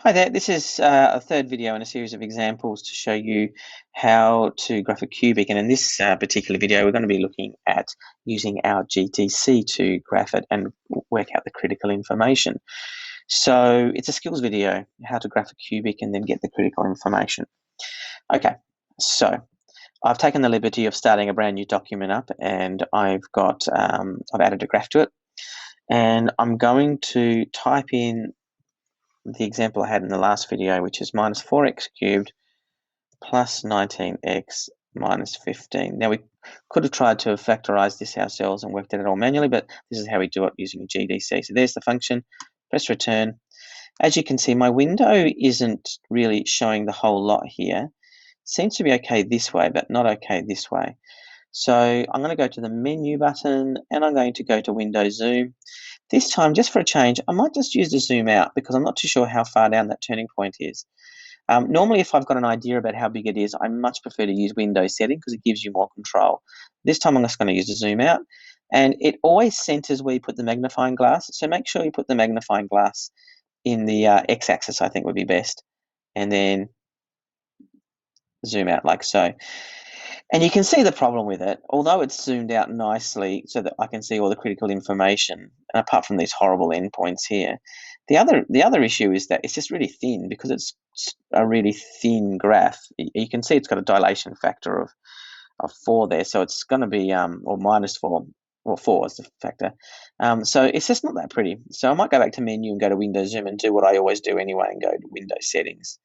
Hi there, this is a third video in a series of examples to show you how to graph a cubic, and in this particular video we're going to be looking at using our GDC to graph it and work out the critical information. So it's a skills video, how to graph a cubic and then get the critical information. Okay, so I've taken the liberty of starting a brand new document up, and I've added a graph to it, and I'm going to type in the example I had in the last video, which is minus 4x cubed plus 19x minus 15. Now, we could have tried to factorize this ourselves and worked it out all manually, but this is how we do it using a GDC. So there's the function, press return. As you can see, my window isn't really showing the whole lot here. Seems to be okay this way, but not okay this way. So I'm going to go to the menu button and I'm going to go to window zoom. This time, just for a change, I might just use the zoom out because I'm not too sure how far down that turning point is. Normally, if I've got an idea about how big it is, I much prefer to use window setting because it gives you more control. This time I'm just going to use the zoom out, and it always centers where you put the magnifying glass. So make sure you put the magnifying glass in the x-axis, I think would be best, and then zoom out like so. And you can see the problem with it, although it's zoomed out nicely so that I can see all the critical information, apart from these horrible endpoints here. The other issue is that it's just really thin because it's a really thin graph. You can see it's got a dilation factor of 4 there, so it's going to be or minus 4, or 4 is the factor. So it's just not that pretty. So I might go back to menu and go to window zoom and do what I always do anyway and go to window settings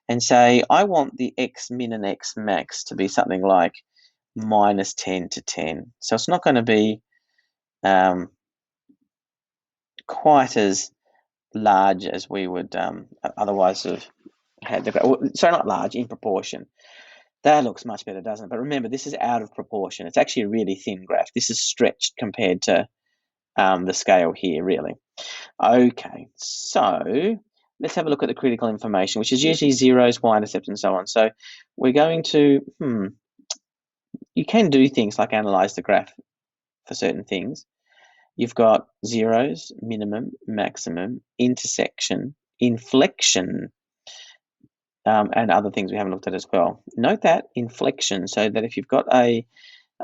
and say I want the x min and x max to be something like minus 10 to 10. So it's not going to be quite as large as we would otherwise have had the, sorry, not large, in proportion. That looks much better, doesn't it? But remember, this is out of proportion. It's actually a really thin graph. This is stretched compared to the scale here, really. Okay, so let's have a look at the critical information, which is usually zeros, y-intercept, and so on. So we're going to, you can do things like analyze the graph for certain things. You've got zeros, minimum, maximum, intersection, inflection, and other things we haven't looked at as well. Note that inflection, so that if you've got a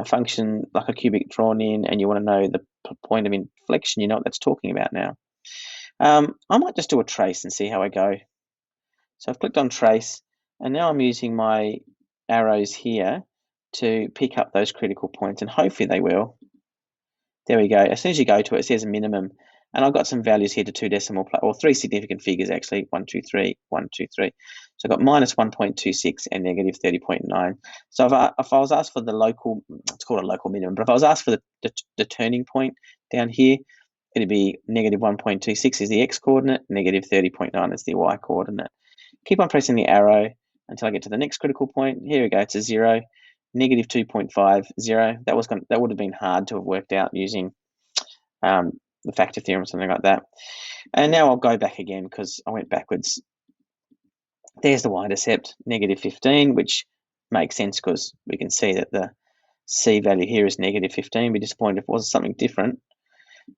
function like a cubic drawn in and you want to know the point of inflection, you know what that's talking about now. I might just do a trace and see how I go. So I've clicked on trace, and now I'm using my arrows here to pick up those critical points, and hopefully they will. There we go. As soon as you go to it, it says a minimum, and I've got some values here to 2 decimal, or 3 significant figures actually, 1, 2, 3, 1, 2, 3. So I've got minus 1.26 and negative 30.9. So if I was asked for the local, it's called a local minimum, but if I was asked for the turning point down here, it'd be negative 1.26 is the x coordinate, negative 30.9 is the y coordinate. Keep on pressing the arrow until I get to the next critical point. Here we go, it's a 0. Negative 2.50. That would have been hard to have worked out using the factor theorem or something like that. And now I'll go back again because I went backwards. There's the y-intercept, negative 15, which makes sense because we can see that the c value here is negative 15. Be disappointed if it was something different.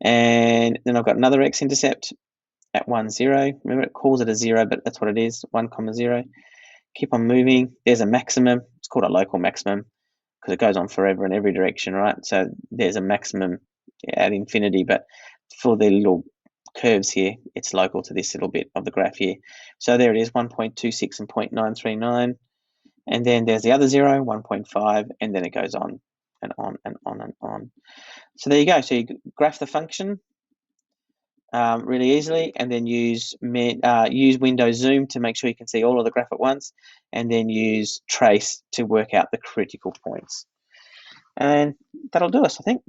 And then I've got another x-intercept at 1, 0. Remember, it calls it a 0, but that's what it is, 1, 0. Keep on moving. There's a maximum. It's called a local maximum because it goes on forever in every direction, right? So there's a maximum at infinity, but for the little curves here, it's local to this little bit of the graph here. So there it is, 1.26 and 0.939. And then there's the other 0, 1.5, and then it goes on and on and on and on. So there you go. So you graph the function really easily, and then use window zoom to make sure you can see all of the graph at once, and then use trace to work out the critical points. And that'll do us, I think.